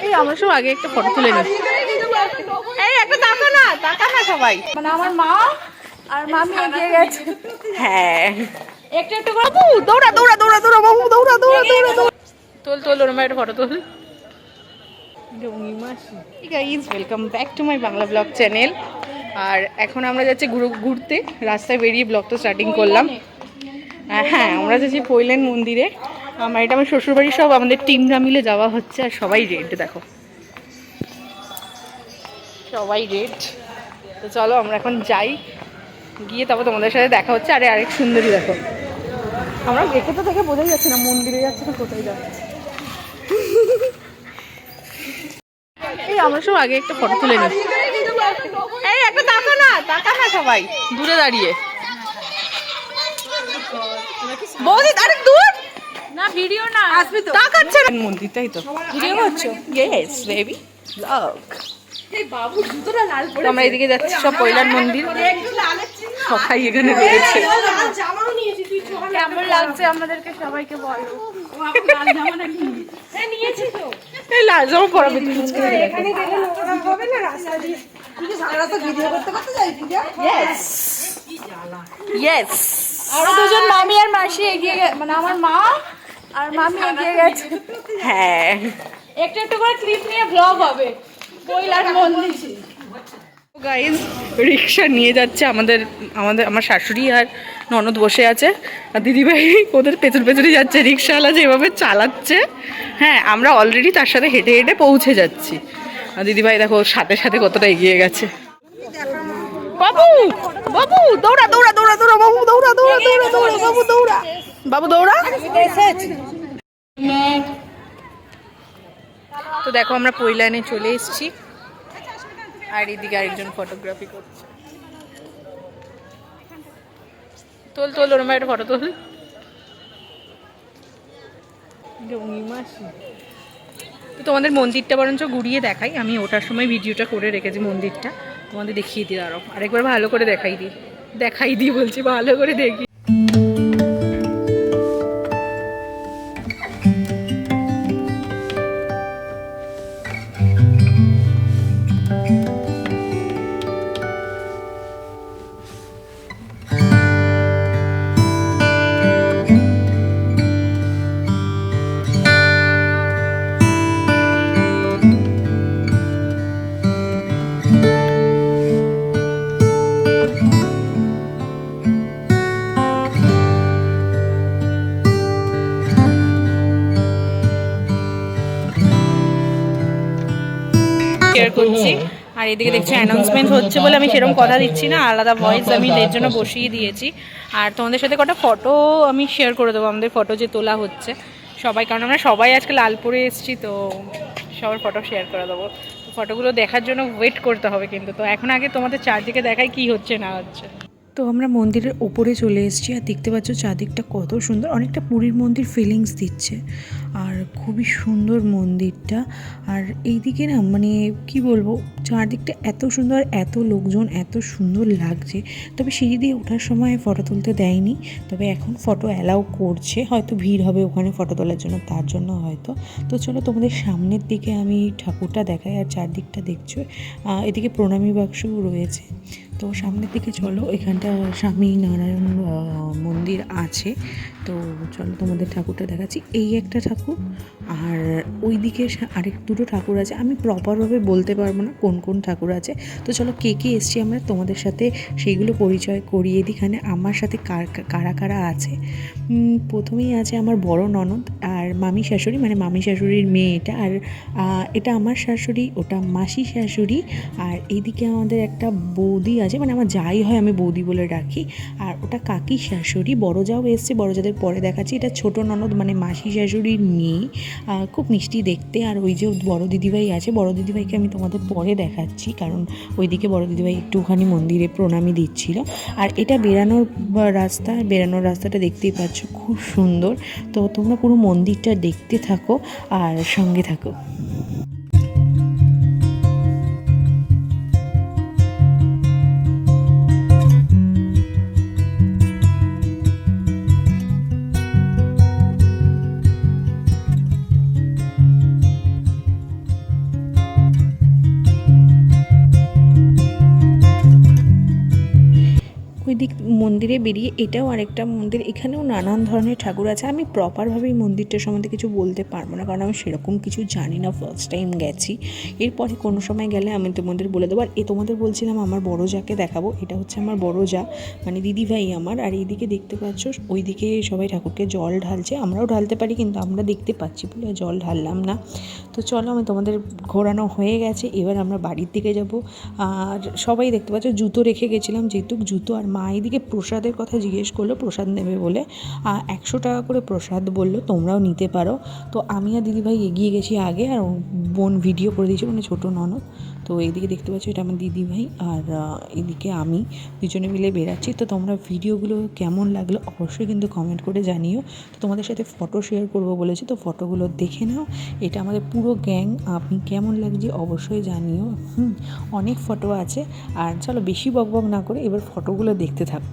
এই আমরা সব আগে একটা ফটো তুলে নিই। এই একটা তাকা না সবাই, মানে আমার মা আর মামি এগিয়ে গেছে। হ্যাঁ একটু একটু করে দৌড়া বাবু দৌড়া তোল ওরম একটা ফটো তোল। Guys welcome back to my Bangla blog channel. আর এখন আমরা যাচ্ছি ঘুরতে, রাস্তায় বেরিয়ে ব্লগ তো স্টার্টিং করলাম। হ্যাঁ আমরা যাচ্ছি পৈলেন মন্দিরে। এটা আমার শ্বশুরবাড়ি, সব আমাদের টিমরা মিলে যাওয়া হচ্ছে। আর সবাই রেড, দেখো সবাই রেড। তো চলো আমরা এখন যাই, গিয়ে তারপর তোমাদের সাথে দেখা হচ্ছে। আরে আরেক সুন্দরী দেখো, আমরা দেখে তো থেকে বোঝাই যাচ্ছে না মন্দিরে যাচ্ছে না কোথায় যাচ্ছে। এই আমরা সব আগে একটা ফটো তুলে নিই। এই একটা তাকা না সবাই দূরে দাঁড়িয়ে। বৌদি আরে দূর না, ভিডিও না, আসবে তো। তাকাচ্ছে না মন্দিরটাই তো ভিডিও করছো? Yes baby blog. এই বাবু জুতোটা লাল পড়ে। আমরা এদিকে যাচ্ছি সব পৈলান মন্দির, সবাই এখানে রয়েছে। লাল জামাও নিয়েছি, তুই কেমন লাগছে আমাদেরকে সবাইকে বলো। লাল জামা নাকি? হ্যাঁ নিয়েছি তো। এই লাল জামা পরাবে তুই? এখানে গেলে নোংরা হবে না রাস্তা দিয়ে। তুই কি সারা রাস্তা ভিডিও করতে যাই পূজা? Yes yes. আরো দুজন মামি আর মাসি এগিয়ে মানে আমার মা আর মামি এগিয়ে গেছে। হ্যাঁ একটু একটু করে ক্লিপ নিয়ে ব্লগ হবে পৈলান মন্দির। গাইজ রিক্সা নিয়ে যাচ্ছে আমার শাশুড়ি আর ননদ বসে আছে, আর দিদিভাই ওদের পেছনে যাচ্ছে। রিক্সাওয়ালা যেভাবে চালাচ্ছে, হ্যাঁ আমরা অলরেডি তার সাথে হেঁটে হেঁটে পৌঁছে যাচ্ছি। আর দিদিভাই দেখো সাথে সাথে কতটা এগিয়ে গেছে। বাবু বাবু দৌড়া বাবু দৌড়া বাবু দৌড়া। তো দেখো আমরা পৈলানে চলে এসেছি, আর এদিকে আরেকজন ফটোগ্রাফি করছে। তোল ওরম একটা ফটো তোল। তো তোমাদের মন্দিরটা বরঞ্চ ঘুরিয়ে দেখাই, আমি ওঠার সময় ভিডিওটা করে রেখেছি মন্দিরটা, তোমাদের দেখিয়ে দিই। আরো আরেকবার ভালো করে দেখাই দিই বলছি, ভালো করে দেখি। শেয়ার করছি। আর এদিকে দেখছি অ্যানাউন্সমেন্ট হচ্ছে বলে আমি সেরকম কথা দিচ্ছি না, আলাদা ভয়েস আমি এর জন্য বসিয়ে দিয়েছি। আর তোমাদের সাথে কটা ফটো আমি শেয়ার করে দেবো, আমাদের ফটো যে তোলা হচ্ছে সবাই, কারণ আমরা সবাই আজকে লালপুরে এসেছি, তো সবার ফটো শেয়ার করে দেবো। ফটোগুলো দেখার জন্য ওয়েট করতে হবে কিন্তু। তো এখন আগে তোমাদের চারদিকে দেখাই কি হচ্ছে না হচ্ছে। তো আমরা মন্দিরের ওপরে চলে এসেছি, আর দেখতে পাচ্ছ চারদিকটা কত সুন্দর, অনেকটা পুরীর মন্দির ফিলিংস দিচ্ছে। আর খুবই সুন্দর মন্দিরটা। আর এইদিকে না মানে কি বলবো, চারদিকটা এত সুন্দর, এত লোকজন, এত সুন্দর লাগছে। তবে সিঁড়ি দিয়ে ওঠার সময় ফটো তুলতে দেয়নি, তবে এখন ফটো অ্যালাউ করছে। হয়তো ভিড় হবে ওখানে ফটো তোলার জন্য, তার জন্য হয়তো। তো চলো তোমাদের সামনের দিকে আমি ঠাকুরটা দেখাই। আর চারদিকটা দেখছো, এদিকে প্রণামী বাক্সও রয়েছে। তো সামনের দিকে চলো, এখানটা স্বামী নারায়ণ মন্দির আছে। তো চলো তোমাদের ঠাকুরটা দেখাচ্ছি। এই একটা ঠাকুর, আর ওই দিকে আরেক দুটো ঠাকুর আছে। আমি প্রপারভাবে বলতে পারবো না কোন কোন ঠাকুর আছে। তো চলো কে কে এসছি আমরা তোমাদের সাথে সেইগুলো পরিচয় করিয়ে দিই। এখানে আমার সাথে কারা কারা আছে। প্রথমেই আছে আমার বড় ননদ আর মামি শাশুড়ি, মানে মামি শাশুড়ির মেয়ে এটা। আর এটা আমার শাশুড়ি, ওটা মাসি শাশুড়ি। আর এইদিকে আমাদের একটা বৌদি আছে, মানে আমার যাই হয় আমি বৌদি বলে ডাকি। আর ওটা কাকি শাশুড়ি। বড় যাও এসছে, বড় যাদের পরে দেখাচ্ছি। এটা ছোট ননদ মানে মাসি শাশুড়ির মেয়ে, খুব মিষ্টি দেখতে। আর ওই যে বড় দিদিভাই আছে, বড় দিদিভাইকে আমি তোমাদের পরে দেখাচ্ছি, কারণ ওইদিকে বড় দিদিভাই একটুখানি মন্দিরে প্রণামী দিচ্ছিল। আর এটা বেরানোর রাস্তাটা দেখতেই পাচ্ছ, খুব সুন্দর। তো তোমরা পুরো মন্দিরটা দেখতে থাকো আর সঙ্গে থাকো। ঠিক মন্দিরে বেরিয়ে এটাও আরেকটা মন্দির, এখানেও নানান ধরনের ঠাকুর আছে। আমি প্রপারভাবে এই মন্দিরটার সম্বন্ধে কিছু বলতে পারবো না, কারণ আমি সেরকম কিছু জানি না, ফার্স্ট টাইম গেছি। এরপরে কোনো সময় গেলে আমি তোমাদের বলে দেবো। আর তোমাদের বলছিলাম আমার বড় যাকে দেখাবো, এটা হচ্ছে আমার বড় যা, মানে দিদিভাই আমার। আর এইদিকে দেখতে পাচ্ছ ওইদিকে সবাই ঠাকুরকে জল ঢালছে, আমরাও ঢালতে পারি কিন্তু আমরা দেখতে পাচ্ছি বলে জল ঢাললাম না। তো চলো, আমি তোমাদের ঘোরানো হয়ে গেছে, এবার আমরা বাড়ির দিকে যাব। আর সবাই দেখতে পাচ্ছ জুতো রেখে গেছিলাম, যেহেতু জুতো। আর মা এদিকে প্রসাদের কথা জিজ্ঞেস করলো, প্রসাদ নেবে বলে 100 টাকা করে প্রসাদ বললো, তোমরাও নিতে পারো। তো আমি আর দিদিভাই এগিয়ে গেছি আগে, আর বোন ভিডিও করে দিয়েছে, মানে ছোটো ননদ। তো এইদিকে দেখতে পাচ্ছ এটা আমার দিদিভাই, আর এদিকে আমি, দুজনে মিলে বেরাচ্ছি। তো তোমরা ভিডিওগুলো কেমন লাগলো অবশ্যই কিন্তু কমেন্ট করে জানিও। তো তোমাদের সাথে ফটো শেয়ার করবো বলেছি, তো ফটোগুলো দেখে নাও। এটা আমাদের পুরো গ্যাং, আপনি কেমন লাগছে অবশ্যই জানিও। অনেক ফটো আছে। আর চলো বেশি বকবক না করে এবার ফটোগুলো দেখতে থাকো।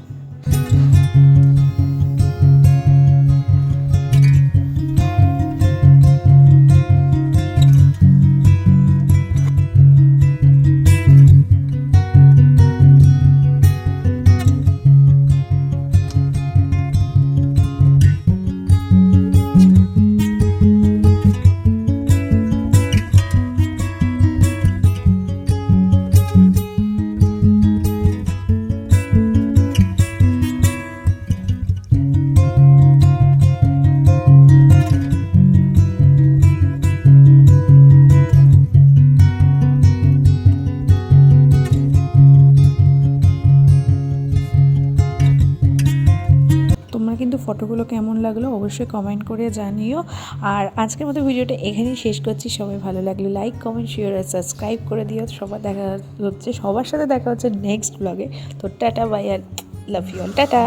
তোমরা কিন্তু ফটোগুলো কেমন লাগলো অবশ্যই কমেন্ট করে জানিও। আর আজকের মতো ভিডিওটা এখানেই শেষ করছি। সবাই ভালো লাগলে লাইক, কমেন্ট, শেয়ার আর সাবস্ক্রাইব করে দিও। সবার সাথে দেখা হচ্ছে নেক্সট ব্লগে। তো টাটা, বাই, আর লাভ ইউ অল, টাটা।